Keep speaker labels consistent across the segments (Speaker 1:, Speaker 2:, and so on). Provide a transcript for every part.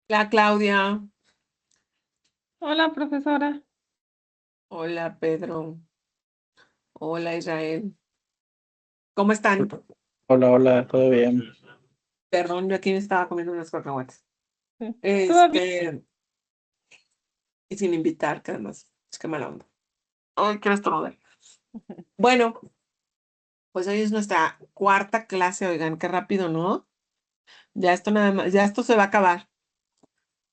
Speaker 1: Hola Claudia,
Speaker 2: Hola, profesora.
Speaker 1: hola Pedro, hola Israel. ¿Cómo están?
Speaker 3: Hola, hola, ¿todo bien?
Speaker 1: Perdón, yo aquí me estaba comiendo unos cacahuates.
Speaker 2: Sí. ¿Todo bien?
Speaker 1: Este, y sin invitar, que además, es que mala onda. Ay, quiero estornudar. Bueno, pues hoy es nuestra cuarta clase, oigan, qué rápido, ¿no? Ya esto nada más, ya esto se va a acabar.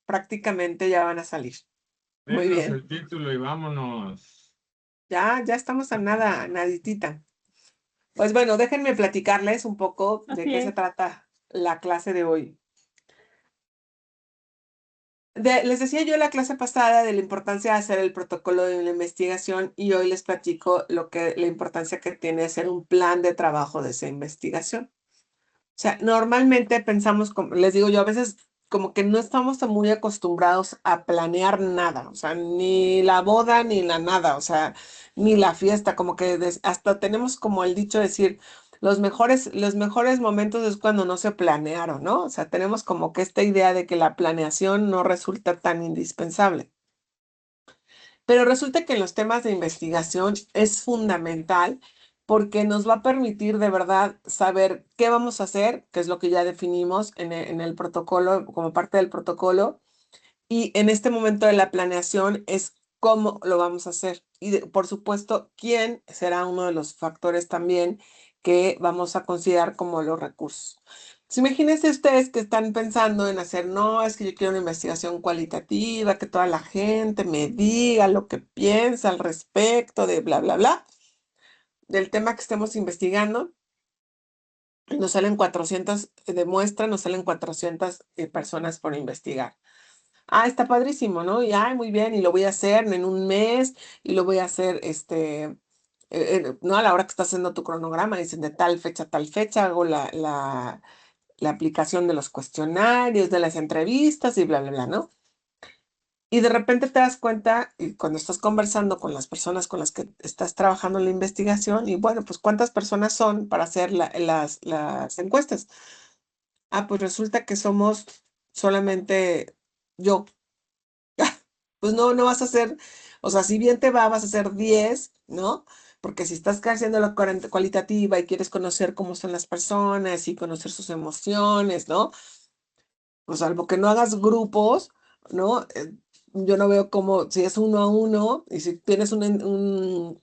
Speaker 1: Prácticamente ya van a salir. Muy
Speaker 4: Denos
Speaker 1: bien.
Speaker 4: el título y vámonos.
Speaker 1: Ya estamos a nada, naditita. Pues bueno, déjenme platicarles un poco de
Speaker 2: Así
Speaker 1: qué se
Speaker 2: es.
Speaker 1: trata la clase de hoy. Les decía yo la clase pasada de la importancia de hacer el protocolo de una investigación y hoy les platico la importancia que tiene hacer un plan de trabajo de esa investigación. O sea, normalmente pensamos, como les digo yo, a veces como que no estamos tan muy acostumbrados a planear nada, o sea, ni la boda ni la nada, o sea, ni la fiesta, como que hasta tenemos como el dicho de decir, los mejores momentos es cuando no se planearon, ¿no? O sea, tenemos como que esta idea de que la planeación no resulta tan indispensable. Pero resulta que en los temas de investigación es fundamental porque nos va a permitir de verdad saber qué vamos a hacer, que es lo que ya definimos en el protocolo, como parte del protocolo, y en este momento de la planeación es cómo lo vamos a hacer. Y por supuesto, quién será uno de los factores también que vamos a considerar como los recursos. Pues imagínense ustedes que están pensando en hacer, no, es que yo quiero una investigación cualitativa, que toda la gente me diga lo que piensa al respecto de bla, bla, bla, del tema que estemos investigando. Y nos salen 400 de muestra, nos salen 400 personas por investigar. Ah, está padrísimo, ¿no? Y ay, muy bien, y lo voy a hacer en un mes, y lo voy a hacer, no a la hora que estás haciendo tu cronograma, dicen de tal fecha, hago la aplicación de los cuestionarios, de las entrevistas y bla, bla, bla, ¿no? Y de repente te das cuenta, y cuando estás conversando con las personas con las que estás trabajando en la investigación, y bueno, pues ¿cuántas personas son para hacer las encuestas? Ah, pues resulta que somos solamente yo. Pues no, no vas a hacer, o sea, si bien te va, vas a hacer 10, ¿no? Porque si estás haciendo la cualitativa y quieres conocer cómo son las personas y conocer sus emociones, ¿no? Pues salvo que no hagas grupos, ¿no? Yo no veo cómo, si es uno a uno y si tienes un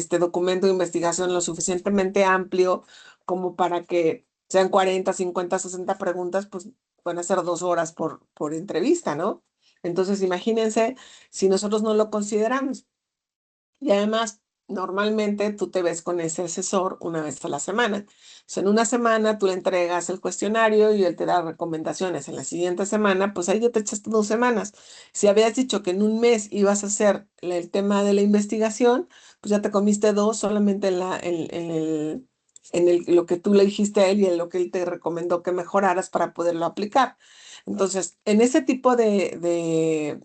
Speaker 1: documento de investigación lo suficientemente amplio como para que sean 40, 50, 60 preguntas, pues van a ser 2 horas por entrevista, ¿no? Entonces, imagínense si nosotros no lo consideramos. Y además, normalmente tú te ves con ese asesor una vez a la semana. O sea, en una semana tú le entregas el cuestionario y él te da recomendaciones. En la siguiente semana, pues ahí ya te echaste 2 semanas. Si habías dicho que en un mes ibas a hacer el tema de la investigación, pues ya te comiste dos solamente lo que tú le dijiste a él y en lo que él te recomendó que mejoraras para poderlo aplicar. Entonces, en ese tipo de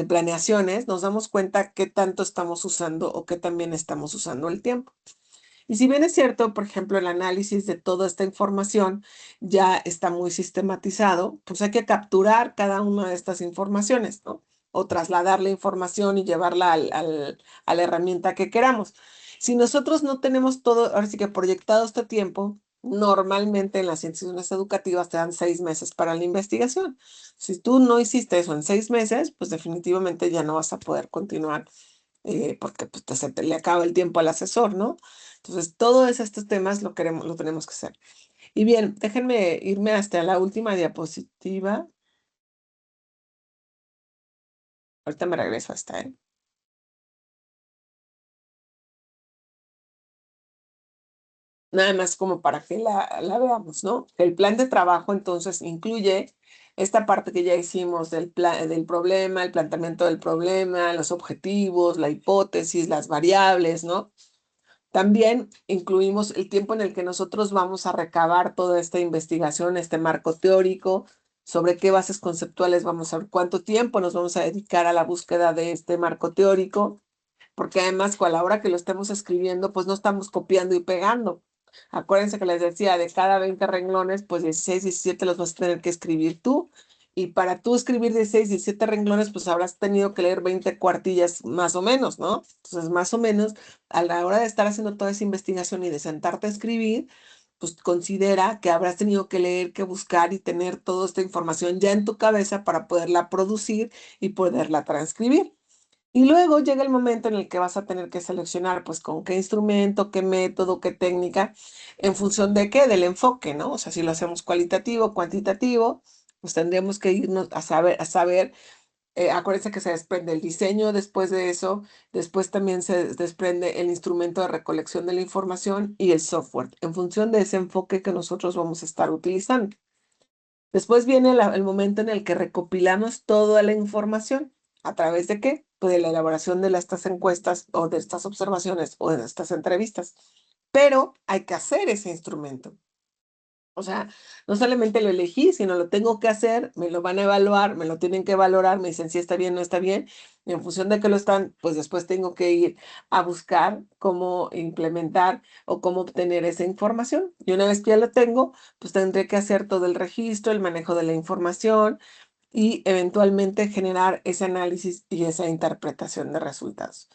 Speaker 1: planeaciones, nos damos cuenta qué tanto estamos usando o qué también estamos usando el tiempo. Y si bien es cierto, por ejemplo, el análisis de toda esta información ya está muy sistematizado, pues hay que capturar cada una de estas informaciones, ¿no? O trasladar la información y llevarla a la herramienta que queramos. Si nosotros no tenemos todo, ahora sí que proyectado este tiempo, normalmente en las instituciones educativas te dan 6 meses para la investigación. Si tú no hiciste eso en 6 meses, pues definitivamente ya no vas a poder continuar porque pues, se te le acaba el tiempo al asesor, ¿no? Entonces, todos estos temas lo tenemos que hacer. Y bien, déjenme irme hasta la última diapositiva. Ahorita me regreso a esta, ¿eh? Nada más como para que la veamos, ¿no? El plan de trabajo entonces incluye esta parte que ya hicimos del problema, el planteamiento del problema, los objetivos, la hipótesis, las variables, ¿no? También incluimos el tiempo en el que nosotros vamos a recabar toda esta investigación, este marco teórico, sobre qué bases conceptuales vamos a ver, cuánto tiempo nos vamos a dedicar a la búsqueda de este marco teórico, porque además a la hora que lo estemos escribiendo, pues no estamos copiando y pegando. Acuérdense que les decía, de cada 20 renglones, pues 16, 17 los vas a tener que escribir tú Y para tú escribir 16, 17 renglones, pues habrás tenido que leer 20 cuartillas más o menos, ¿no? Entonces, más o menos, a la hora de estar haciendo toda esa investigación y de sentarte a escribir, pues considera que habrás tenido que leer, que buscar y tener toda esta información ya en tu cabeza para poderla producir y poderla transcribir. Y luego llega el momento en el que vas a tener que seleccionar, pues, con qué instrumento, qué método, qué técnica, en función de qué, del enfoque, ¿no? O sea, si lo hacemos cualitativo, cuantitativo, pues tendríamos que irnos a saber, acuérdense que se desprende el diseño después de eso, después también se desprende el instrumento de recolección de la información y el software, en función de ese enfoque que nosotros vamos a estar utilizando. Después viene el momento en el que recopilamos toda la información. ¿A través de qué? Pues de la elaboración de estas encuestas o de estas observaciones o de estas entrevistas. Pero hay que hacer ese instrumento. O sea, no solamente lo elegí, sino lo tengo que hacer, me lo van a evaluar, me lo tienen que valorar, me dicen si está bien o no está bien. Y en función de que lo están, pues después tengo que ir a buscar cómo implementar o cómo obtener esa información. Y una vez que ya lo tengo, pues tendré que hacer todo el registro, el manejo de la información y eventualmente generar ese análisis y esa interpretación de resultados.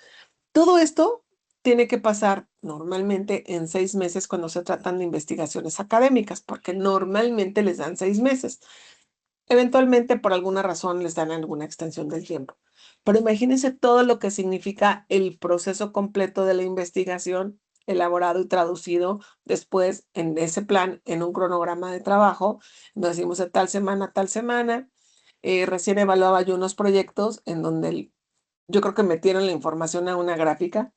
Speaker 1: Todo esto tiene que pasar normalmente en 6 meses cuando se tratan de investigaciones académicas, porque normalmente les dan 6 meses. Eventualmente, por alguna razón, les dan alguna extensión del tiempo. Pero imagínense todo lo que significa el proceso completo de la investigación elaborado y traducido después en ese plan, en un cronograma de trabajo. Nos decimos de tal semana a tal semana. Recién evaluaba yo unos proyectos en donde yo creo que metieron la información a una gráfica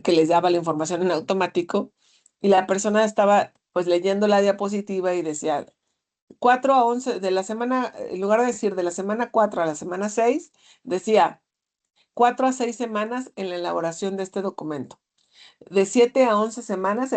Speaker 1: que les daba la información en automático y la persona estaba pues leyendo la diapositiva y decía 4 a 11 de la semana, en lugar de decir de la semana 4 a la semana 6, decía 4 a 6 semanas en la elaboración de este documento. De 7 a 11 semanas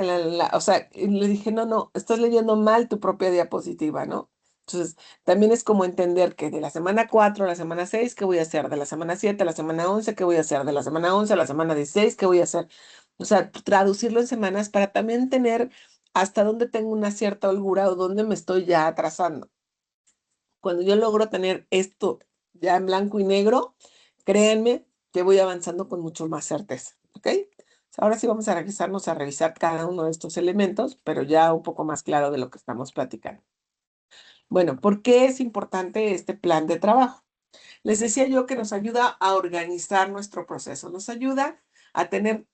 Speaker 1: o sea, y le dije, no, no, estás leyendo mal tu propia diapositiva, ¿no? Entonces, también es como entender que de la semana 4 a la semana 6, ¿qué voy a hacer? De la semana 7 a la semana 11, ¿qué voy a hacer? De la semana 11 a la semana 16, ¿qué voy a hacer? O sea, traducirlo en semanas para también tener hasta dónde tengo una cierta holgura o dónde me estoy ya atrasando. Cuando yo logro tener esto ya en blanco y negro, créanme que voy avanzando con mucho más certeza, ¿ok? Ahora sí vamos a regresarnos a revisar cada uno de estos elementos, pero ya un poco más claro de lo que estamos platicando. Bueno, ¿por qué es importante este plan de trabajo? Les decía yo que nos ayuda a organizar nuestro proceso, nos ayuda a tener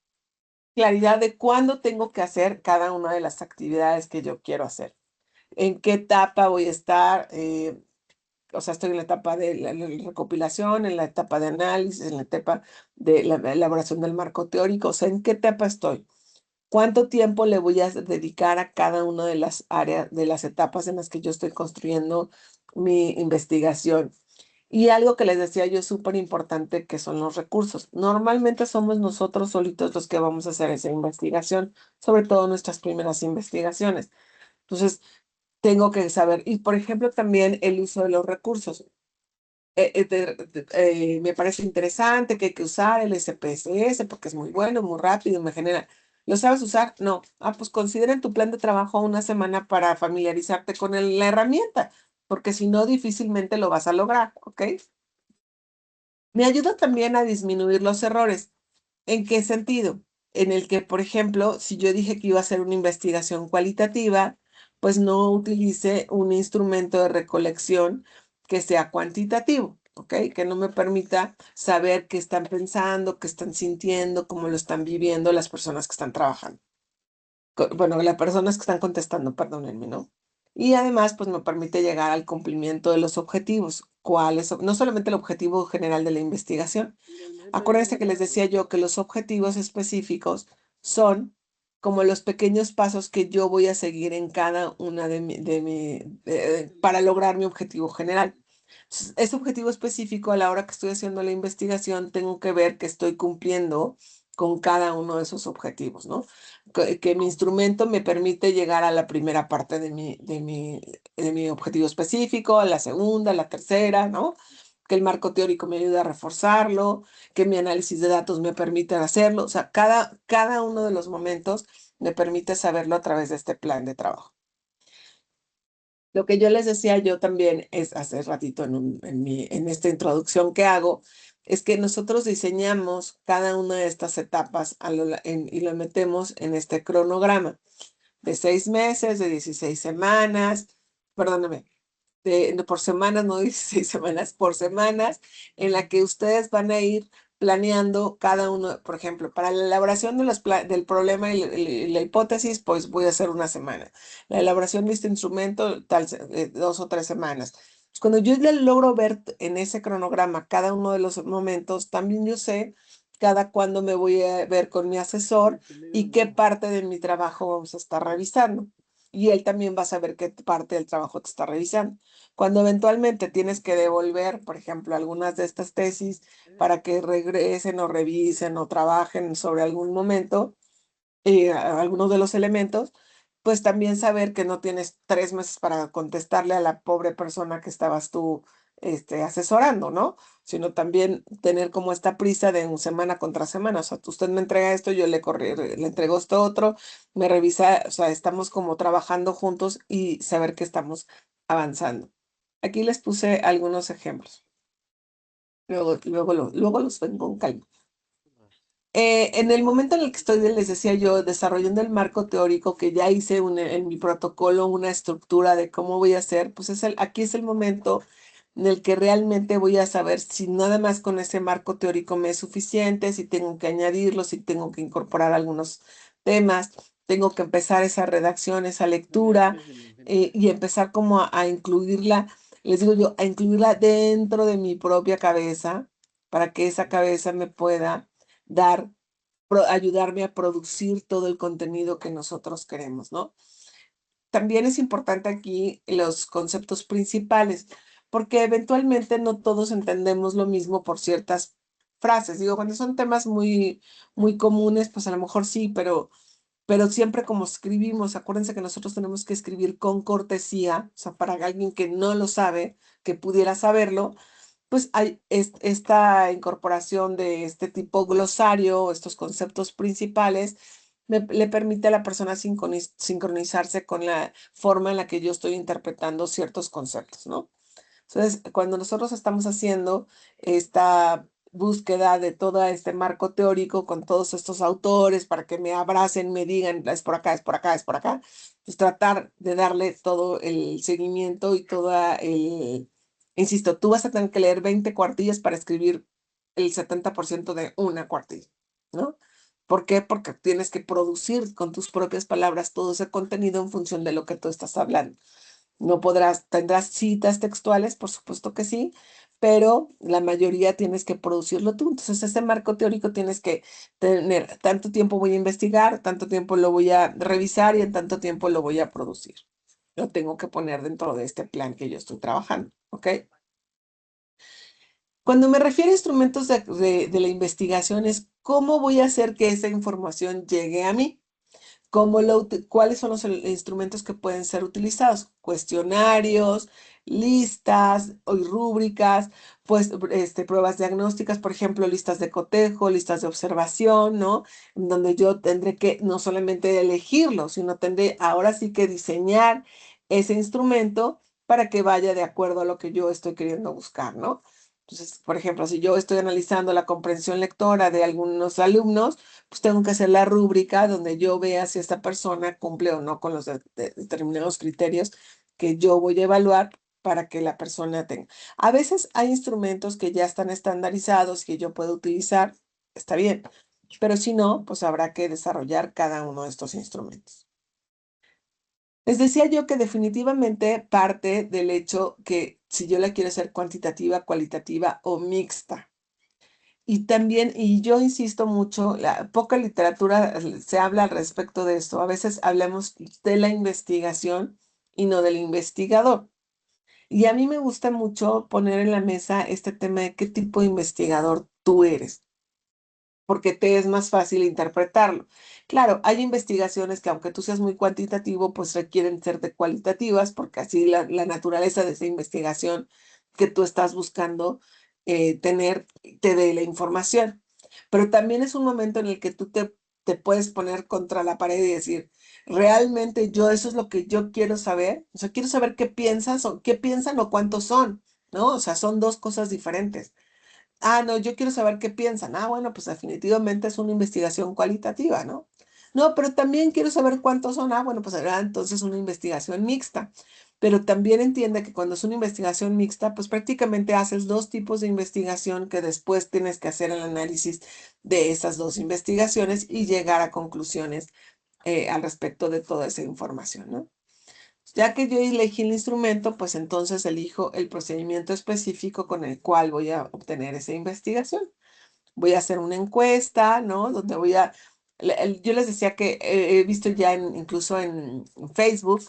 Speaker 1: claridad de cuándo tengo que hacer cada una de las actividades que yo quiero hacer, en qué etapa voy a estar, o sea, estoy en la etapa de la recopilación, en la etapa de análisis, en la etapa de la elaboración del marco teórico, o sea, ¿en qué etapa estoy? ¿Cuánto tiempo le voy a dedicar a cada una de las áreas, de las etapas en las que yo estoy construyendo mi investigación? Y algo que les decía yo súper importante, que son los recursos. Normalmente somos nosotros solitos los que vamos a hacer esa investigación, sobre todo nuestras primeras investigaciones. Entonces, tengo que saber, y por ejemplo, también el uso de los recursos. Me parece interesante que hay que usar el SPSS porque es muy bueno, muy rápido, me genera. ¿Lo sabes usar? No. Ah, pues considera en tu plan de trabajo una semana para familiarizarte con la herramienta, porque si no, difícilmente lo vas a lograr, ¿ok? Me ayuda también a disminuir los errores. ¿En qué sentido? En el que, por ejemplo, si yo dije que iba a hacer una investigación cualitativa, pues no utilice un instrumento de recolección que sea cuantitativo, ¿ok? Que no me permita saber qué están pensando, qué están sintiendo, cómo lo están viviendo las personas que están trabajando. Bueno, las personas que están contestando, perdónenme, ¿no? Y además, pues me permite llegar al cumplimiento de los objetivos. ¿Cuáles? No solamente el objetivo general de la investigación. Acuérdense que les decía yo que los objetivos específicos son como los pequeños pasos que yo voy a seguir en cada una para lograr mi objetivo general. Entonces, ese objetivo específico, a la hora que estoy haciendo la investigación, tengo que ver que estoy cumpliendo con cada uno de esos objetivos, ¿no? Que mi instrumento me permite llegar a la primera parte de mi objetivo específico, a la segunda, a la tercera, ¿no? Que el marco teórico me ayuda a reforzarlo, que mi análisis de datos me permite hacerlo. O sea, cada uno de los momentos me permite saberlo a través de este plan de trabajo. Lo que yo les decía yo también es hace ratito en esta introducción que hago, es que nosotros diseñamos cada una de estas etapas y lo metemos en este cronograma de 6 meses, de 16 semanas, perdóname, no, por semanas, no 16 semanas, por semanas, en la que ustedes van a ir planeando cada uno, por ejemplo, para la elaboración del problema y la hipótesis, pues voy a hacer una semana. La elaboración de este instrumento, 2 o 3 semanas. Pues, cuando yo ya logro ver en ese cronograma cada uno de los momentos, también yo sé cada cuándo me voy a ver con mi asesor y qué parte de mi trabajo vamos a estar revisando. Y él también va a saber qué parte del trabajo te está revisando. Cuando eventualmente tienes que devolver, por ejemplo, algunas de estas tesis para que regresen o revisen o trabajen sobre algún momento, algunos de los elementos, pues también saber que no tienes 3 meses para contestarle a la pobre persona que estabas tú asesorando, ¿no? Sino también tener como esta prisa de un semana contra semana. O sea, usted me entrega esto, yo le entrego esto otro, me revisa, o sea, estamos como trabajando juntos y saber que estamos avanzando. Aquí les puse algunos ejemplos. Luego los ven con calma. En el momento en el que estoy, les decía yo, desarrollando el marco teórico, que ya hice en mi protocolo una estructura de cómo voy a hacer, pues aquí es el momento en el que realmente voy a saber si nada más con ese marco teórico me es suficiente, si tengo que añadirlo, si tengo que incorporar algunos temas, tengo que empezar esa redacción, esa lectura, y empezar como a incluirla, les digo yo, a incluirla dentro de mi propia cabeza, para que esa cabeza me pueda ayudarme a producir todo el contenido que nosotros queremos, ¿no? También es importante aquí los conceptos principales, porque eventualmente no todos entendemos lo mismo por ciertas frases. Digo, cuando son temas muy, muy comunes, pues a lo mejor sí, pero siempre como escribimos, acuérdense que nosotros tenemos que escribir con cortesía, o sea, para alguien que no lo sabe, que pudiera saberlo, pues hay esta incorporación de este tipo glosario, estos conceptos principales, le permite a la persona sincronizarse con la forma en la que yo estoy interpretando ciertos conceptos, ¿no? Entonces, cuando nosotros estamos haciendo esta búsqueda de todo este marco teórico con todos estos autores para que me abracen, me digan, es por acá, es por acá, es por acá, pues tratar de darle todo el seguimiento y toda insisto, tú vas a tener que leer 20 cuartillas para escribir el 70% de una cuartilla, ¿no? ¿Por qué? Porque tienes que producir con tus propias palabras todo ese contenido en función de lo que tú estás hablando. No tendrás citas textuales, por supuesto que sí, pero la mayoría tienes que producirlo tú. Entonces, ese marco teórico tienes que tener, tanto tiempo voy a investigar, tanto tiempo lo voy a revisar y en tanto tiempo lo voy a producir. Lo tengo que poner dentro de este plan que yo estoy trabajando, ¿ok? Cuando me refiero a instrumentos de la investigación es cómo voy a hacer que esa información llegue a mí. ¿Cuáles son los instrumentos que pueden ser utilizados? Cuestionarios, listas y rúbricas, pues pruebas diagnósticas, por ejemplo, listas de cotejo, listas de observación, ¿no? En donde yo tendré que no solamente elegirlo, sino tendré ahora sí que diseñar ese instrumento para que vaya de acuerdo a lo que yo estoy queriendo buscar, ¿no? Entonces, por ejemplo, si yo estoy analizando la comprensión lectora de algunos alumnos, pues tengo que hacer la rúbrica donde yo vea si esta persona cumple o no con los determinados criterios que yo voy a evaluar para que la persona tenga. A veces hay instrumentos que ya están estandarizados que yo puedo utilizar, está bien, pero si no, pues habrá que desarrollar cada uno de estos instrumentos. Les decía yo que definitivamente parte del hecho que si yo la quiero hacer cuantitativa, cualitativa o mixta. Y también, y yo insisto mucho, la poca literatura se habla al respecto de esto. A veces hablamos de la investigación y no del investigador. Y a mí me gusta mucho poner en la mesa este tema de qué tipo de investigador tú eres, porque te es más fácil interpretarlo. Claro, hay investigaciones que aunque tú seas muy cuantitativo, pues requieren ser de cualitativas, porque así la naturaleza de esa investigación que tú estás buscando tener te dé la información. Pero también es un momento en el que tú te te puedes poner contra la pared y decir, realmente yo, eso es lo que yo quiero saber. O sea, quiero saber qué piensas o qué piensan o cuántos son, ¿no? O sea, son dos cosas diferentes. Ah, no, yo quiero saber qué piensan. Ah, bueno, pues definitivamente es una investigación cualitativa, ¿no? No, pero también quiero saber cuántos son. Ah, bueno, pues será entonces una investigación mixta. Pero también entiende que cuando es una investigación mixta, pues prácticamente haces dos tipos de investigación que después tienes que hacer el análisis de esas dos investigaciones y llegar a conclusiones al respecto de toda esa información, ¿no? Ya que yo elegí el instrumento, pues entonces elijo el procedimiento específico con el cual voy a obtener esa investigación. Voy a hacer una encuesta, ¿no? Donde yo les decía que he visto ya incluso en Facebook,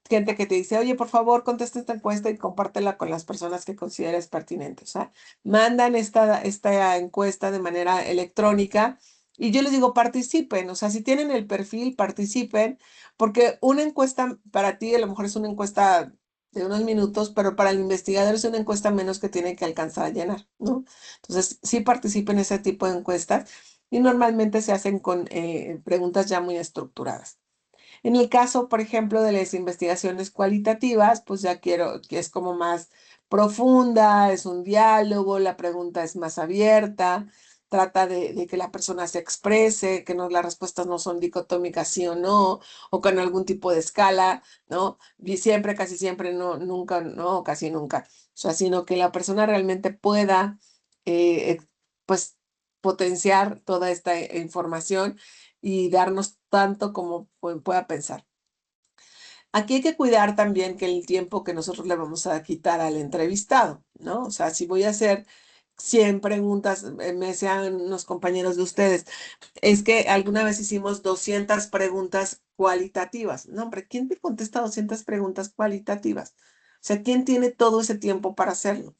Speaker 1: gente que te dice, oye, por favor, contesta esta encuesta y compártela con las personas que consideres pertinentes. O sea, mandan esta encuesta de manera electrónica y yo les digo, participen. O sea, si tienen el perfil, participen, porque una encuesta para ti a lo mejor es una encuesta de unos minutos, pero para el investigador es una encuesta menos que tiene que alcanzar a llenar, ¿no? Entonces, sí participen en ese tipo de encuestas y normalmente se hacen con preguntas ya muy estructuradas. En el caso, por ejemplo, de las investigaciones cualitativas, pues ya quiero que es como más profunda, es un diálogo, la pregunta es más abierta, trata de que la persona se exprese, que no, las respuestas no son dicotómicas sí o con algún tipo de escala, ¿no? Y siempre, casi siempre, no, nunca, no, casi nunca. O sea, sino que la persona realmente pueda, pues, potenciar toda esta información y darnos tanto como pueda pensar. Aquí hay que cuidar también que el tiempo que nosotros le vamos a quitar al entrevistado, ¿no? O sea, si voy a hacer 100 preguntas, me decían unos compañeros de ustedes, es que alguna vez hicimos 200 preguntas cualitativas. No, hombre, ¿quién te contesta 200 preguntas cualitativas? O sea, ¿quién tiene todo ese tiempo para hacerlo?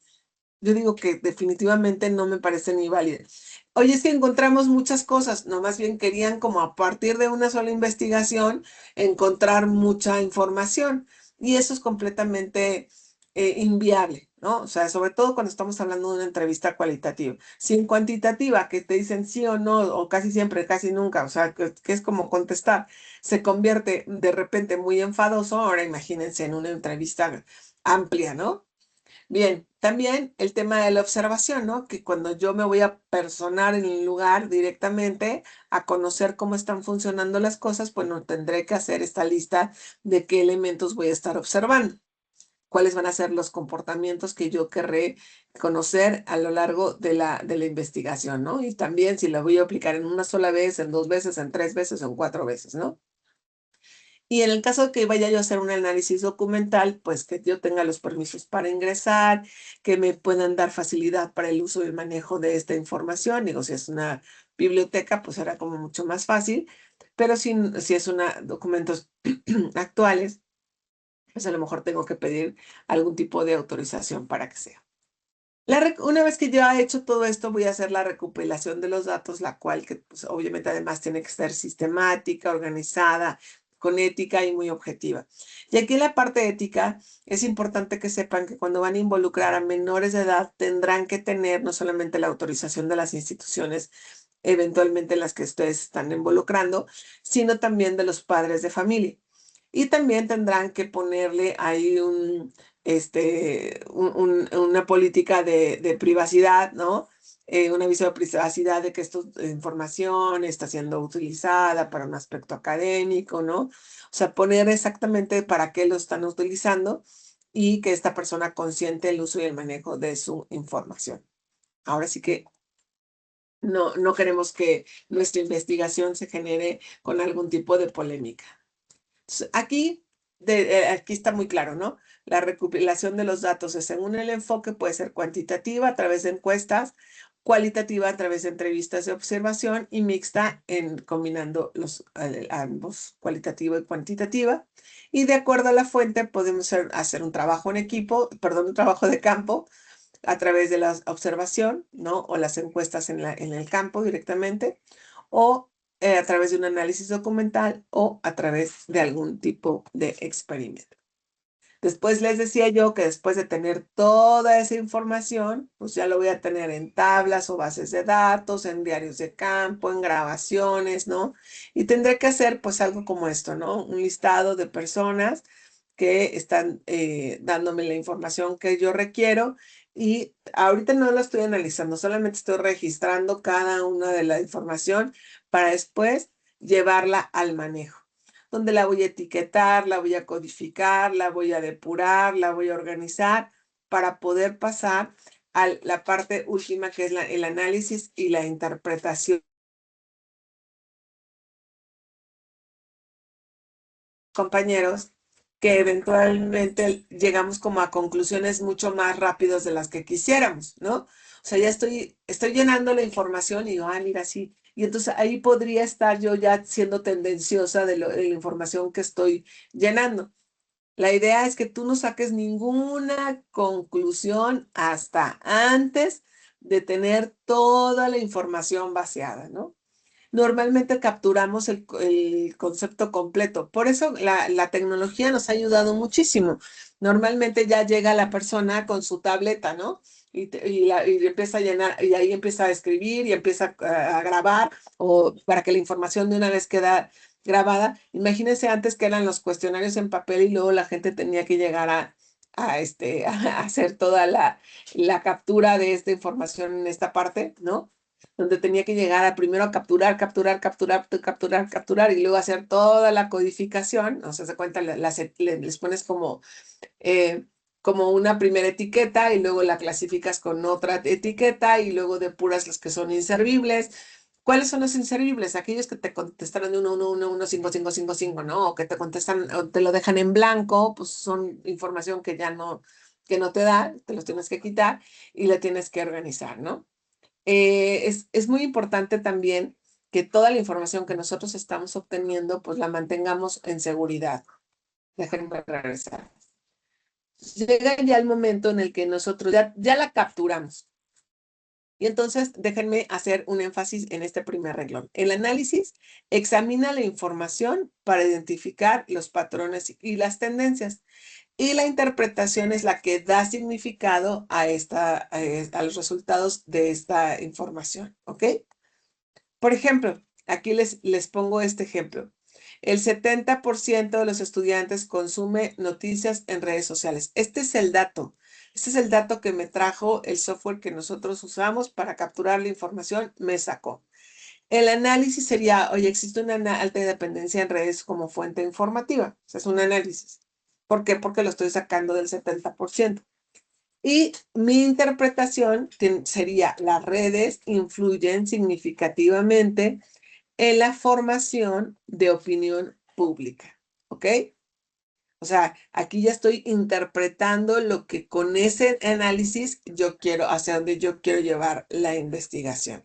Speaker 1: Yo digo que definitivamente no me parece ni válido. Oye, es que encontramos muchas cosas, no, más bien querían como a partir de una sola investigación encontrar mucha información y eso es completamente inviable, ¿no? O sea, sobre todo cuando estamos hablando de una entrevista cualitativa. Si en cuantitativa, que te dicen sí o no, o casi siempre, casi nunca, o sea, que es como contestar, se convierte de repente muy enfadoso, ahora imagínense en una entrevista amplia, ¿no? Bien, también el tema de la observación, ¿no? Que cuando yo me voy a personar en el lugar directamente a conocer cómo están funcionando las cosas, pues no tendré que hacer esta lista de qué elementos voy a estar observando, cuáles van a ser los comportamientos que yo querré conocer a lo largo de la investigación, ¿no? Y también si la voy a aplicar en una sola vez, en 2 veces, en 3 veces o en 4 veces, ¿no? Y en el caso de que vaya yo a hacer un análisis documental, pues que yo tenga los permisos para ingresar, que me puedan dar facilidad para el uso y el manejo de esta información. Digo, si es una biblioteca, pues será como mucho más fácil, pero si es una documentos actuales, pues a lo mejor tengo que pedir algún tipo de autorización para que sea. Una vez que yo he hecho todo esto, voy a hacer la recopilación de los datos, la cual que pues, obviamente además tiene que ser sistemática, organizada, con ética y muy objetiva. Y aquí en la parte ética es importante que sepan que cuando van a involucrar a menores de edad tendrán que tener no solamente la autorización de las instituciones eventualmente en las que ustedes están involucrando, sino también de los padres de familia. Y también tendrán que ponerle ahí una política de privacidad, ¿no? Un aviso de privacidad de que esta información está siendo utilizada para un aspecto académico, ¿no? O sea, poner exactamente para qué lo están utilizando y que esta persona consiente el uso y el manejo de su información. Ahora sí que no queremos que nuestra investigación se genere con algún tipo de polémica. Aquí, aquí está muy claro, ¿no? La recopilación de los datos es según el enfoque, puede ser cuantitativa a través de encuestas, cualitativa a través de entrevistas de observación y mixta combinando ambos, cualitativa y cuantitativa. Y de acuerdo a la fuente podemos hacer un trabajo en equipo, perdón, un trabajo de campo a través de la observación, ¿no? O las encuestas en el campo directamente, o a través de un análisis documental o a través de algún tipo de experimento. Después les decía yo que después de tener toda esa información, pues ya lo voy a tener en tablas o bases de datos, en diarios de campo, en grabaciones, ¿no? Y tendré que hacer pues algo como esto, ¿no? Un listado de personas que están dándome la información que yo requiero y ahorita no lo estoy analizando, solamente estoy registrando cada una de la información para después llevarla al manejo, donde la voy a etiquetar, la voy a codificar, la voy a depurar, la voy a organizar para poder pasar a la parte última que es el análisis y la interpretación. Compañeros, que eventualmente llegamos como a conclusiones mucho más rápidas de las que quisiéramos, ¿no? O sea, ya estoy llenando la información y digo, mira, sí. Y entonces ahí podría estar yo ya siendo tendenciosa de la información que estoy llenando. La idea es que tú no saques ninguna conclusión hasta antes de tener toda la información vaciada, ¿no? Normalmente capturamos el concepto completo. Por eso la tecnología nos ha ayudado muchísimo. Normalmente ya llega la persona con su tableta, ¿no? Y empieza a llenar, y ahí empieza a escribir y empieza a grabar, o para que la información de una vez queda grabada. Imagínense antes que eran los cuestionarios en papel y luego la gente tenía que llegar a hacer toda la captura de esta información en esta parte, ¿no? Donde tenía que llegar a primero a capturar y luego hacer toda la codificación. O sea, se cuenta, les pones como una primera etiqueta y luego la clasificas con otra etiqueta y luego depuras los que son inservibles. ¿Cuáles son los inservibles? Aquellos que te contestaron de 1, 1, 1, 1, 5, 5, 5, 5, ¿no? O que te contestan o te lo dejan en blanco, pues son información que ya no, que no te da, te los tienes que quitar y la tienes que organizar, ¿no? Es muy importante también que toda la información que nosotros estamos obteniendo, pues la mantengamos en seguridad. Déjenme regresar. Llega ya el momento en el que nosotros ya la capturamos. Y entonces déjenme hacer un énfasis en este primer renglón. El análisis examina la información para identificar los patrones y las tendencias. Y la interpretación es la que da significado a los resultados de esta información, ¿ok? Por ejemplo, aquí les pongo este ejemplo. El 70% de los estudiantes consume noticias en redes sociales. Este es el dato. Este es el dato que me trajo el software que nosotros usamos para capturar la información, me sacó. El análisis sería, oye, existe una alta dependencia en redes como fuente informativa. O sea, es un análisis. ¿Por qué? Porque lo estoy sacando del 70%. Y mi interpretación sería, las redes influyen significativamente en la formación de opinión pública, ¿ok? O sea, aquí ya estoy interpretando lo que con ese análisis yo quiero, hacia donde yo quiero llevar la investigación.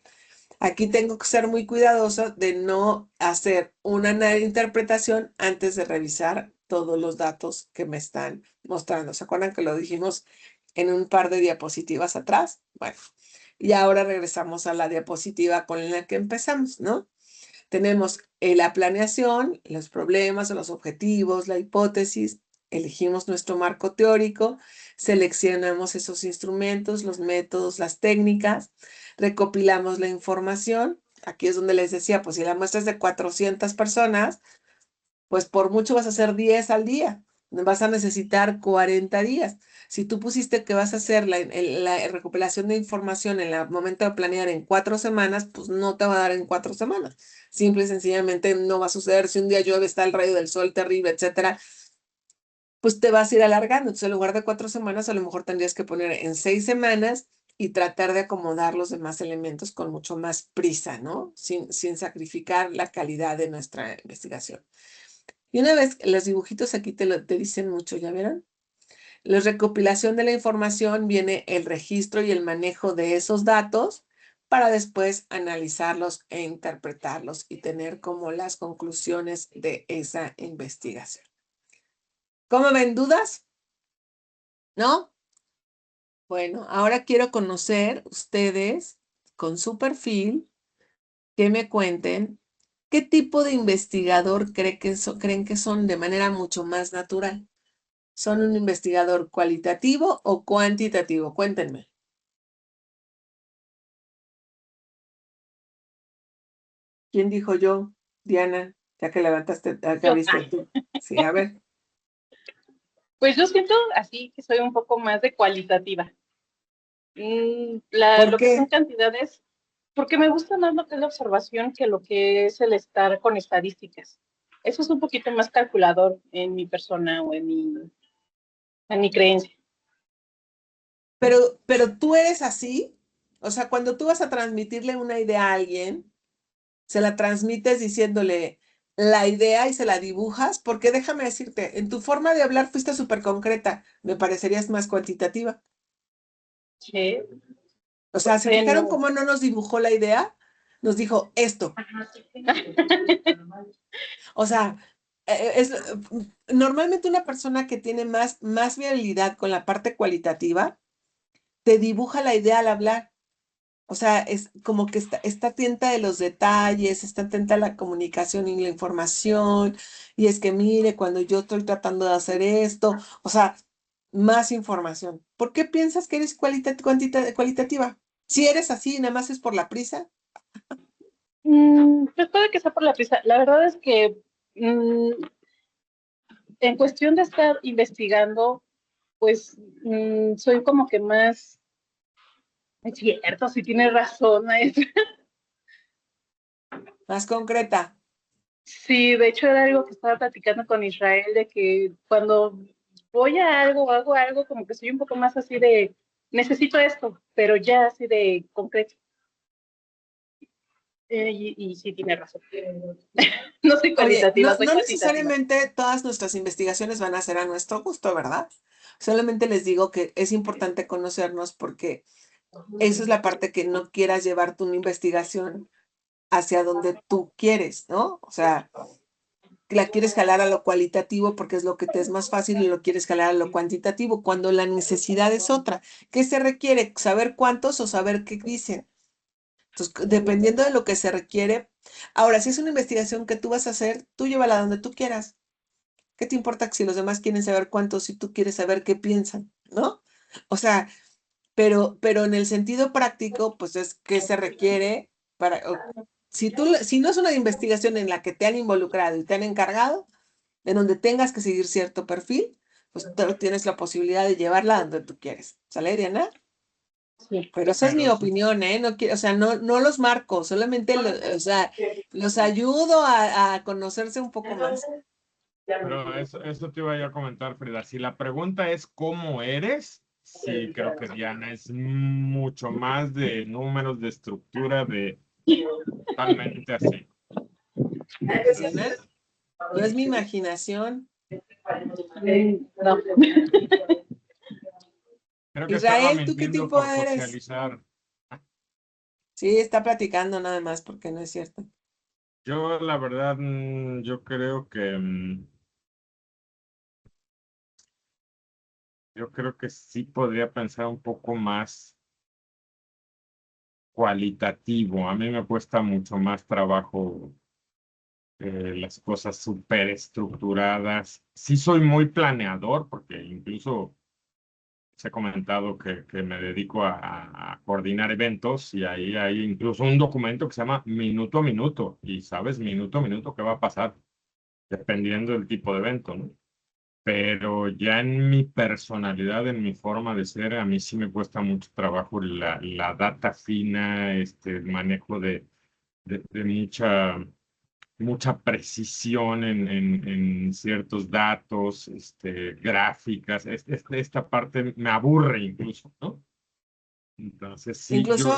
Speaker 1: Aquí tengo que ser muy cuidadoso de no hacer una interpretación antes de revisar todos los datos que me están mostrando. ¿Se acuerdan que lo dijimos en un par de diapositivas atrás? Bueno, y ahora regresamos a la diapositiva con la que empezamos, ¿no? Tenemos la planeación, los problemas o los objetivos, la hipótesis, elegimos nuestro marco teórico, seleccionamos esos instrumentos, los métodos, las técnicas, recopilamos la información. Aquí es donde les decía, pues si la muestra es de 400 personas, pues por mucho vas a hacer 10 al día. Vas a necesitar 40 días. Si tú pusiste que vas a hacer la recopilación de información en el momento de planear en 4 semanas, pues no te va a dar en 4 semanas. Simple y sencillamente no va a suceder. Si un día llueve, está el rayo del sol terrible, etcétera, pues te vas a ir alargando. Entonces, en lugar de 4 semanas, a lo mejor tendrías que poner en 6 semanas y tratar de acomodar los demás elementos con mucho más prisa, ¿no? Sin sacrificar la calidad de nuestra investigación. Y una vez, los dibujitos aquí te dicen mucho, ¿ya vieron? La recopilación de la información viene el registro y el manejo de esos datos para después analizarlos e interpretarlos y tener como las conclusiones de esa investigación. ¿Cómo ven? ¿Dudas? ¿No? Bueno, ahora quiero conocer ustedes con su perfil, que me cuenten qué tipo de investigador creen que son de manera mucho más natural. ¿Son un investigador cualitativo o cuantitativo? Cuéntenme. ¿Quién dijo yo? Diana, ya que levantaste, que
Speaker 2: Yo.
Speaker 1: abriste tú. Sí, a ver.
Speaker 2: Pues yo siento así que soy un poco más de cualitativa.
Speaker 1: ¿Por
Speaker 2: Lo que son
Speaker 1: qué?
Speaker 2: cantidades, porque me gusta más lo que es la observación que lo que es el estar con estadísticas. Eso es un poquito más calculador en mi persona o en mi creencia.
Speaker 1: Pero tú eres así. O sea, cuando tú vas a transmitirle una idea a alguien, se la transmites diciéndole la idea y se la dibujas, porque déjame decirte, en tu forma de hablar fuiste súper concreta. Me parecerías más cuantitativa.
Speaker 2: Sí.
Speaker 1: O sea, ¿se fijaron cómo no nos dibujó la idea? Nos dijo esto. O sea, normalmente una persona que tiene más viabilidad con la parte cualitativa, te dibuja la idea al hablar. O sea, es como que está atenta de los detalles, está atenta a la comunicación y la información. Y es que mire, cuando yo estoy tratando de hacer esto, o sea, más información. ¿Por qué piensas que eres cualitativa? Si eres así, nada más es por la prisa.
Speaker 2: Pues puede que sea por la prisa. La verdad es que en cuestión de estar investigando, pues soy como que más, es cierto, si tienes razón, maestra.
Speaker 1: Más concreta.
Speaker 2: Sí, de hecho era algo que estaba platicando con Israel, de que cuando voy a algo, hago algo, como que soy un poco más así de, necesito esto, pero ya así de concreto. Y sí, tiene razón. No soy
Speaker 1: Oye,
Speaker 2: cualitativa, soy
Speaker 1: no
Speaker 2: cuantitativa.
Speaker 1: necesariamente todas nuestras investigaciones van a ser a nuestro gusto, ¿verdad? Solamente les digo que es importante conocernos porque eso es la parte que no quieras llevar tu investigación hacia donde tú quieres, ¿no? O sea, la quieres jalar a lo cualitativo porque es lo que te es más fácil y lo quieres jalar a lo cuantitativo, cuando la necesidad es otra. ¿Qué se requiere? ¿Saber cuántos o saber qué dicen? Entonces, dependiendo de lo que se requiere. Ahora, si es una investigación que tú vas a hacer, tú llévala donde tú quieras. ¿Qué te importa si los demás quieren saber cuántos, si tú quieres saber qué piensan, ¿no? O sea, pero en el sentido práctico, pues es qué se requiere para, si no es una investigación en la que te han involucrado y te han encargado, en donde tengas que seguir cierto perfil, pues tú tienes la posibilidad de llevarla donde tú quieres. ¿Sale, Diana?
Speaker 2: Sí.
Speaker 1: Pero esa es mi opinión, ¿eh? No quiero, o sea, no los marco, solamente, o sea, los ayudo a conocerse un poco más.
Speaker 4: Pero eso te iba yo a comentar, Frida. Si la pregunta es ¿cómo eres? Sí, creo que Diana es mucho más de números, de estructura, de totalmente así.
Speaker 1: Diana, no es mi imaginación.
Speaker 2: No.
Speaker 4: Creo que estaba
Speaker 1: Israel, ¿tú qué
Speaker 4: mintiendo
Speaker 1: tipo
Speaker 4: por
Speaker 1: eres?
Speaker 4: socializar.
Speaker 1: Sí, está platicando nada más porque no es cierto.
Speaker 4: Yo, la verdad, yo creo que sí podría pensar un poco más cualitativo. A mí me cuesta mucho más trabajo las cosas súper estructuradas. Sí soy muy planeador porque incluso se ha comentado que me dedico a coordinar eventos y ahí hay incluso un documento que se llama minuto a minuto y sabes minuto a minuto qué va a pasar dependiendo del tipo de evento, ¿no? Pero ya en mi personalidad, en mi forma de ser, a mí sí me cuesta mucho trabajo la data fina, el manejo de mucha precisión en ciertos datos, gráficas. Esta parte me aburre incluso, ¿no? Entonces, sí,
Speaker 1: Incluso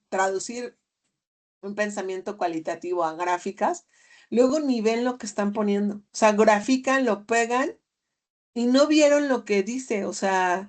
Speaker 1: traducir un pensamiento cualitativo a gráficas, luego ni ven lo que están poniendo. O sea, grafican, lo pegan y no vieron lo que dice. O sea,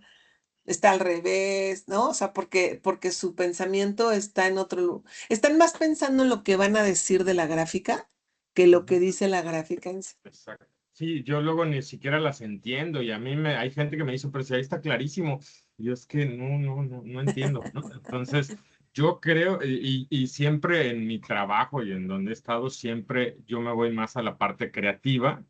Speaker 1: está al revés, ¿no? O sea, porque su pensamiento está en otro lugar. Están más pensando en lo que van a decir de la gráfica que lo que dice la gráfica en sí.
Speaker 4: exacto. Sí, yo luego ni siquiera las entiendo y a mí hay gente que me dice, pero si ahí está clarísimo. Y yo es que no entiendo, ¿no? Entonces, yo creo, y siempre en mi trabajo y en donde he estado, siempre yo me voy más a la parte creativa.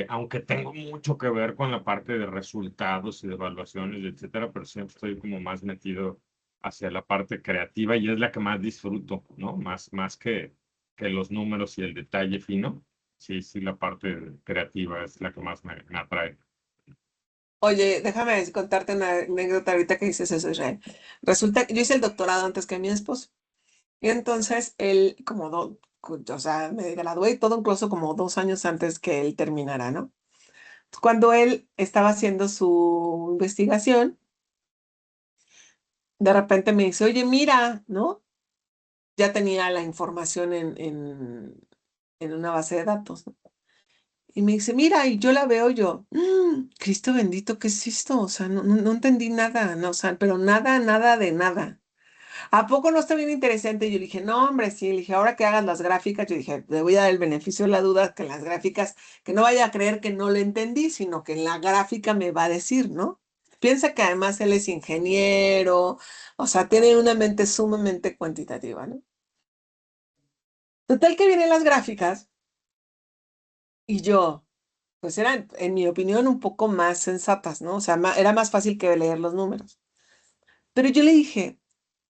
Speaker 4: aunque tengo mucho que ver con la parte de resultados y de evaluaciones, etcétera, pero siempre estoy como más metido hacia la parte creativa y es la que más disfruto, ¿no? Más que los números y el detalle fino. Sí, sí, la parte creativa es la que más me atrae.
Speaker 1: Oye, déjame contarte una anécdota ahorita que dices eso, Israel. Resulta que yo hice el doctorado antes que mi esposo. Y entonces él, o sea, me gradué y todo incluso como 2 años antes que él terminara, ¿no? Cuando él estaba haciendo su investigación, de repente me dice, oye, mira, ¿no? Ya tenía la información en una base de datos, ¿no? Y me dice, mira, y yo la veo yo, Cristo bendito, ¿qué es esto? O sea, no entendí nada, no, o sea, pero nada, nada de nada. ¿A poco no está bien interesante? Y yo le dije, no, hombre, sí. Le dije, ahora que hagas las gráficas, yo dije, le voy a dar el beneficio de la duda que las gráficas, que no vaya a creer que no lo entendí, sino que en la gráfica me va a decir, ¿no? Piensa que además él es ingeniero, o sea, tiene una mente sumamente cuantitativa, ¿no? Total que vienen las gráficas y yo, pues eran, en mi opinión, un poco más sensatas, ¿no? O sea, era más fácil que leer los números. Pero yo le dije,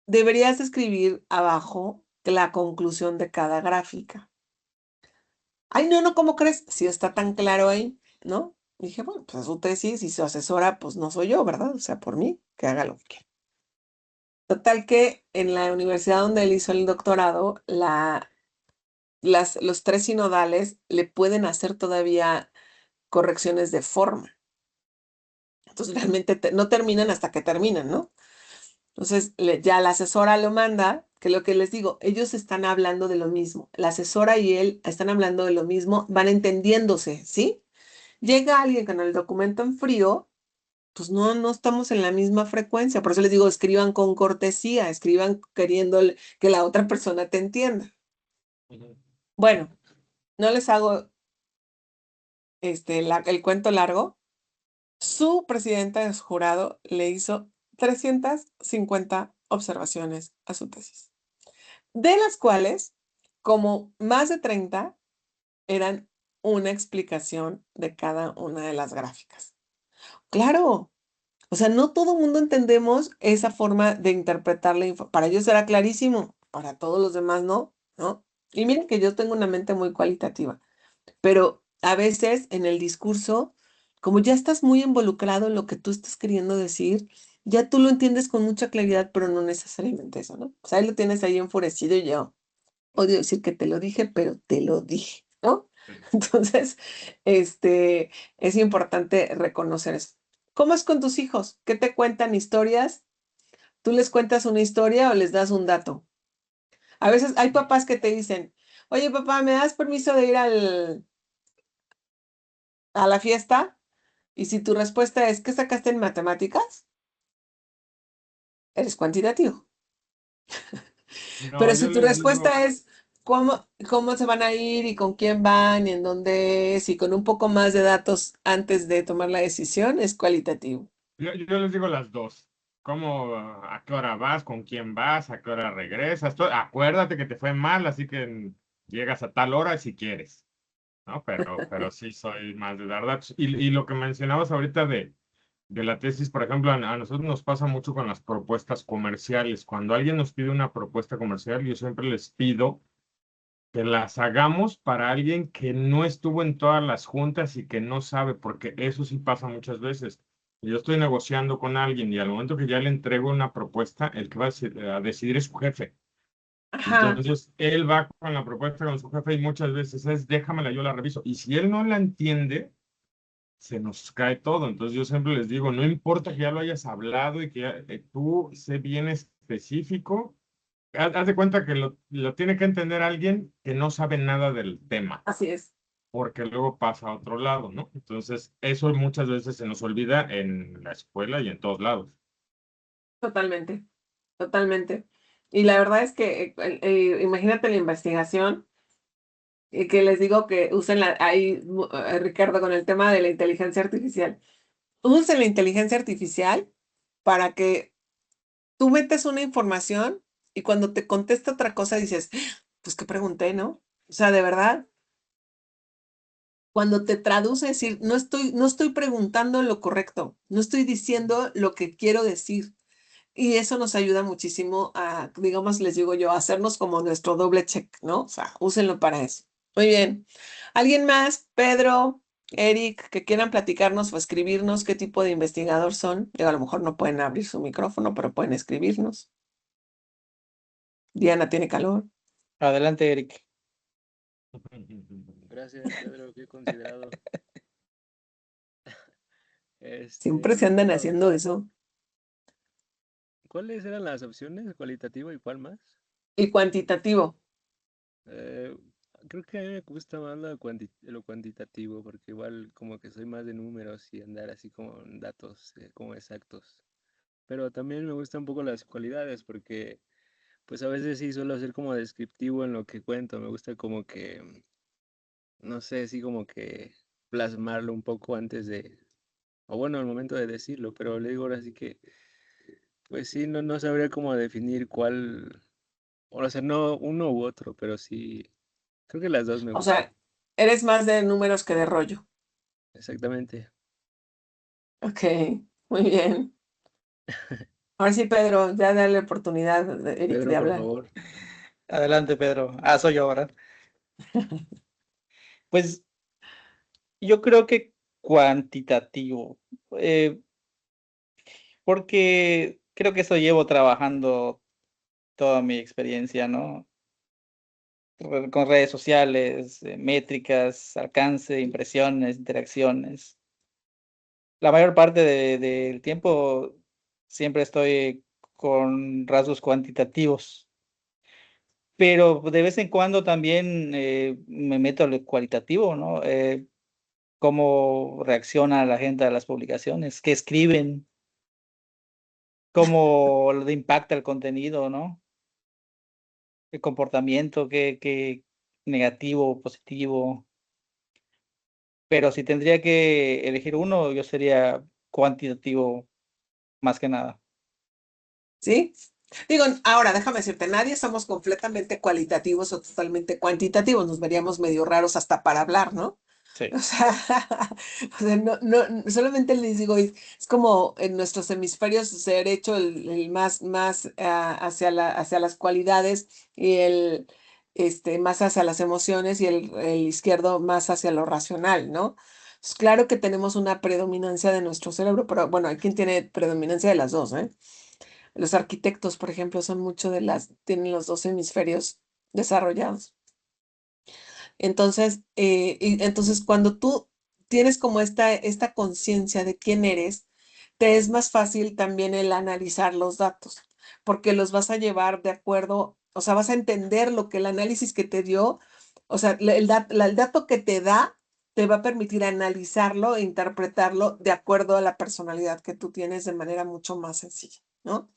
Speaker 1: deberías escribir abajo la conclusión de cada gráfica. Ay, no, no, ¿cómo crees? Si está tan claro ahí, ¿no? Dije, bueno, pues es su tesis y su asesora, pues no soy yo, ¿verdad? O sea, por mí, que haga lo que quiera. Total que en la universidad donde él hizo el doctorado, los tres sinodales le pueden hacer todavía correcciones de forma. Entonces realmente no terminan hasta que terminan, ¿no? Entonces ya la asesora lo manda, que lo que les digo, ellos están hablando de lo mismo. La asesora y él están hablando de lo mismo, van entendiéndose, ¿sí? Llega alguien con el documento en frío, pues no estamos en la misma frecuencia. Por eso les digo, escriban con cortesía, escriban queriendo que la otra persona te entienda. Bueno, no les hago el cuento largo. Su presidenta de jurado le hizo 350 observaciones a su tesis, de las cuales, como más de 30 eran una explicación de cada una de las gráficas. Claro, o sea, no todo el mundo entendemos esa forma de interpretar la información. Para ellos era clarísimo, para todos los demás no, ¿no? Y miren que yo tengo una mente muy cualitativa, pero a veces en el discurso, como ya estás muy involucrado en lo que tú estás queriendo decir, ya tú lo entiendes con mucha claridad, pero no necesariamente eso, ¿no? O sea, ahí lo tienes ahí enfurecido y yo odio decir que te lo dije, pero te lo dije, ¿no? Entonces, es importante reconocer eso. ¿Cómo es con tus hijos? ¿Qué te cuentan historias? ¿Tú les cuentas una historia o les das un dato? A veces hay papás que te dicen, oye papá, ¿me das permiso de ir a la fiesta? Y si tu respuesta es, ¿qué sacaste en matemáticas? Eres cuantitativo.
Speaker 4: No,
Speaker 1: Pero
Speaker 4: yo
Speaker 1: si tu
Speaker 4: les digo,
Speaker 1: respuesta es, ¿cómo se van a ir y con quién van y en dónde es? Y con un poco más de datos antes de tomar la decisión, es cualitativo.
Speaker 4: yo les digo las dos. ¿Cómo, a qué hora vas? ¿Con quién vas? ¿A qué hora regresas? Acuérdate que te fue mal, así que llegas a tal hora si quieres, ¿no? Pero sí soy más de dar datos. Y lo que mencionabas ahorita de la tesis, por ejemplo, a nosotros nos pasa mucho con las propuestas comerciales. Cuando alguien nos pide una propuesta comercial, yo siempre les pido que las hagamos para alguien que no estuvo en todas las juntas y que no sabe, porque eso sí pasa muchas veces. Yo estoy negociando con alguien y al momento que ya le entrego una propuesta, el que va a decidir es su jefe.
Speaker 1: Ajá,
Speaker 4: Entonces, él va con la propuesta con su jefe y muchas veces es, déjamela, yo la reviso. Y si él no la entiende, se nos cae todo. Entonces, yo siempre les digo, no importa que ya lo hayas hablado y que tú sé bien específico, haz de cuenta que lo tiene que entender alguien que no sabe nada del tema,
Speaker 1: así es.
Speaker 4: porque luego pasa a otro lado, ¿no? Entonces, eso muchas veces se nos olvida en la escuela y en todos lados.
Speaker 1: Totalmente, totalmente. Y la verdad es que, imagínate la investigación, que les digo que usen ahí, Ricardo, con el tema de la inteligencia artificial. Usen la inteligencia artificial para que tú metes una información y cuando te contesta otra cosa dices, pues qué pregunté, ¿no? O sea, de verdad, Cuando te traduce, decir, no estoy preguntando lo correcto, no estoy diciendo lo que quiero decir. Y eso nos ayuda muchísimo a, digamos, les digo yo, a hacernos como nuestro doble check, ¿no? O sea, úsenlo para eso. Muy bien. ¿Alguien más? Pedro, Eric, que quieran platicarnos o escribirnos qué tipo de investigador son. Digo, a lo mejor no pueden abrir su micrófono, pero pueden escribirnos. Diana tiene calor.
Speaker 3: Adelante, Eric.
Speaker 5: Gracias, Pedro, qué considerado.
Speaker 1: Siempre se andan
Speaker 5: Bueno,
Speaker 1: haciendo eso.
Speaker 5: ¿cuáles eran las opciones? ¿Cualitativo y cuál más?
Speaker 1: Y cuantitativo.
Speaker 5: Eh, Creo que a mí me gusta más lo cuantitativo, porque igual como que soy más de números y andar así como en datos como exactos. Pero también me gustan un poco las cualidades, porque pues a veces sí suelo ser como descriptivo en lo que cuento. Me gusta como que, no sé, sí como que plasmarlo un poco antes de, o bueno, al momento de decirlo, pero le digo ahora sí que, pues sí, no sabría cómo definir cuál, o sea, no uno u otro, pero sí, creo que las dos me
Speaker 1: O
Speaker 5: gustan.
Speaker 1: sea, eres más de números que de rollo.
Speaker 5: Exactamente.
Speaker 1: Ok, muy bien. Ahora sí, Pedro, ya dale oportunidad a Eric de
Speaker 5: Pedro, por
Speaker 1: hablar.
Speaker 5: favor.
Speaker 3: Adelante, Pedro. Soy yo, ¿verdad? Pues yo creo que cuantitativo, porque creo que eso llevo trabajando toda mi experiencia, ¿no? Con redes sociales, métricas, alcance, impresiones, interacciones. La mayor parte del tiempo siempre estoy con rasgos cuantitativos, pero de vez en cuando también me meto a lo cualitativo, ¿no? Cómo reacciona la gente a las publicaciones, qué escriben, cómo le impacta el contenido, ¿no? El comportamiento, qué negativo, positivo. Pero si tendría que elegir uno, yo sería cuantitativo más que nada.
Speaker 1: ¿Sí? Digo, ahora déjame decirte, nadie somos completamente cualitativos o totalmente cuantitativos, nos veríamos medio raros hasta para hablar, ¿no?
Speaker 3: Sí.
Speaker 1: O sea, solamente les digo, es como en nuestros hemisferios derecho el más hacia las cualidades y el más hacia las emociones y el izquierdo más hacia lo racional, ¿no? Pues claro que tenemos una predominancia de nuestro cerebro, pero bueno, hay quien tiene predominancia de las dos, ¿eh? Los arquitectos, por ejemplo, son mucho tienen los dos hemisferios desarrollados. Entonces cuando tú tienes como esta conciencia de quién eres, te es más fácil también el analizar los datos, porque los vas a llevar de acuerdo, o sea, vas a entender lo que el análisis que te dio, o sea, el dato que te da te va a permitir analizarlo e interpretarlo de acuerdo a la personalidad que tú tienes de manera mucho más sencilla, ¿no?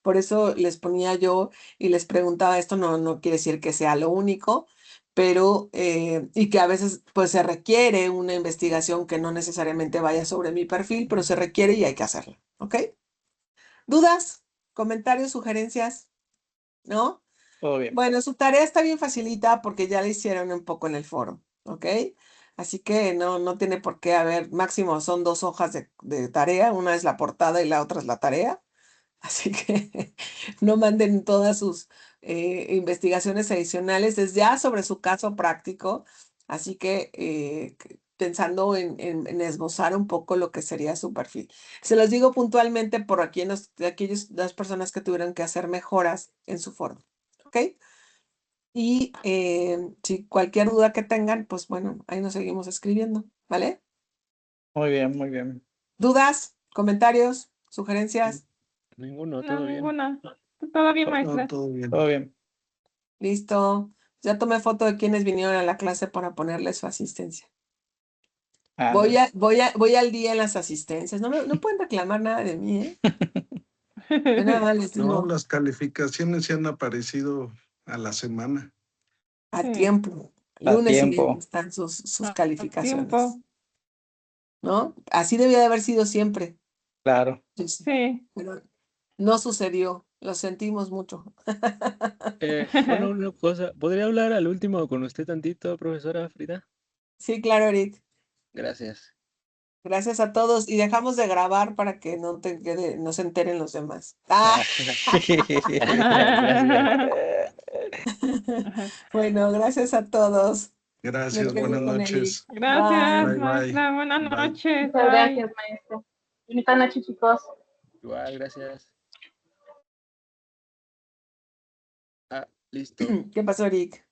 Speaker 1: Por eso les ponía yo y les preguntaba, esto no quiere decir que sea lo único, pero, y que a veces pues se requiere una investigación que no necesariamente vaya sobre mi perfil, pero se requiere y hay que hacerla, ¿ok? ¿Dudas? ¿Comentarios? ¿Sugerencias? ¿No?
Speaker 3: Todo bien.
Speaker 1: Bueno, su tarea está bien facilita porque ya la hicieron un poco en el foro, ¿ok? Así que no tiene por qué haber, máximo son 2 hojas de tarea, una es la portada y la otra es la tarea. Así que no manden todas sus investigaciones adicionales, es ya sobre su caso práctico. Así que pensando en esbozar un poco lo que sería su perfil. Se los digo puntualmente por aquellas las personas que tuvieron que hacer mejoras en su foro. ¿Ok? Y si cualquier duda que tengan, pues bueno, ahí nos seguimos escribiendo. ¿Vale?
Speaker 3: Muy bien, muy bien.
Speaker 1: ¿Dudas? ¿Comentarios? ¿Sugerencias?
Speaker 5: Ninguno,
Speaker 2: No,
Speaker 5: todo bien.
Speaker 2: ninguna. Todo bien,
Speaker 3: No,
Speaker 2: maestra.
Speaker 3: todo bien. Todo bien.
Speaker 1: Listo. Ya tomé foto de quienes vinieron a la clase para ponerle su asistencia. Voy
Speaker 3: Ándale.
Speaker 1: voy al día en las asistencias. No pueden reclamar nada de mí, ¿eh? Yo nada más les
Speaker 6: No,
Speaker 1: digo
Speaker 6: las calificaciones se han aparecido a la semana.
Speaker 1: a
Speaker 2: Sí,
Speaker 1: tiempo.
Speaker 3: A
Speaker 1: Lunes siguiente
Speaker 3: tiempo.
Speaker 1: están sus
Speaker 2: a
Speaker 1: calificaciones,
Speaker 2: tiempo.
Speaker 1: ¿no? Así debía de haber sido siempre.
Speaker 3: Claro.
Speaker 1: Sí, sí.
Speaker 2: Sí.
Speaker 1: Pero no sucedió. Lo sentimos mucho.
Speaker 5: Bueno, una cosa, ¿podría hablar al último con usted tantito, profesora Frida?
Speaker 1: Sí, claro, Eric.
Speaker 5: Gracias.
Speaker 1: Gracias a todos y dejamos de grabar para que no no se enteren los demás. Ah,
Speaker 5: Gracias.
Speaker 1: bueno, gracias a todos. Me
Speaker 6: Gracias,
Speaker 1: quedo
Speaker 6: buenas
Speaker 1: con Eric.
Speaker 6: noches.
Speaker 7: Gracias,
Speaker 6: Bye, bye.
Speaker 7: maestra. Buenas
Speaker 6: Bye.
Speaker 7: noches.
Speaker 2: Muchas
Speaker 7: Bye.
Speaker 2: gracias, maestra. Bonita noche, chicos.
Speaker 5: Igual, gracias. Ah, listo.
Speaker 1: ¿Qué pasó, Eric?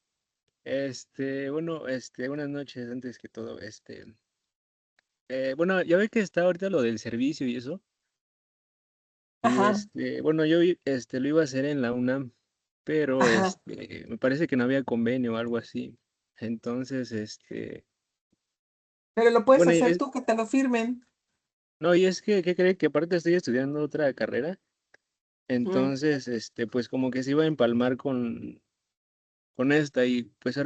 Speaker 5: Bueno, buenas noches, antes que todo, bueno, ya ve que está ahorita lo del servicio y eso, y
Speaker 1: Ajá,
Speaker 5: bueno, yo lo iba a hacer en la UNAM, pero
Speaker 1: ajá.
Speaker 5: me parece que no había convenio o algo así. Entonces,
Speaker 1: Pero lo puedes
Speaker 5: bueno,
Speaker 1: hacer tú, que te lo firmen.
Speaker 5: no, y es que, ¿qué cree? Que aparte estoy estudiando otra carrera,
Speaker 1: Mm.
Speaker 5: entonces, pues como que se iba a empalmar con esta, y pues ahora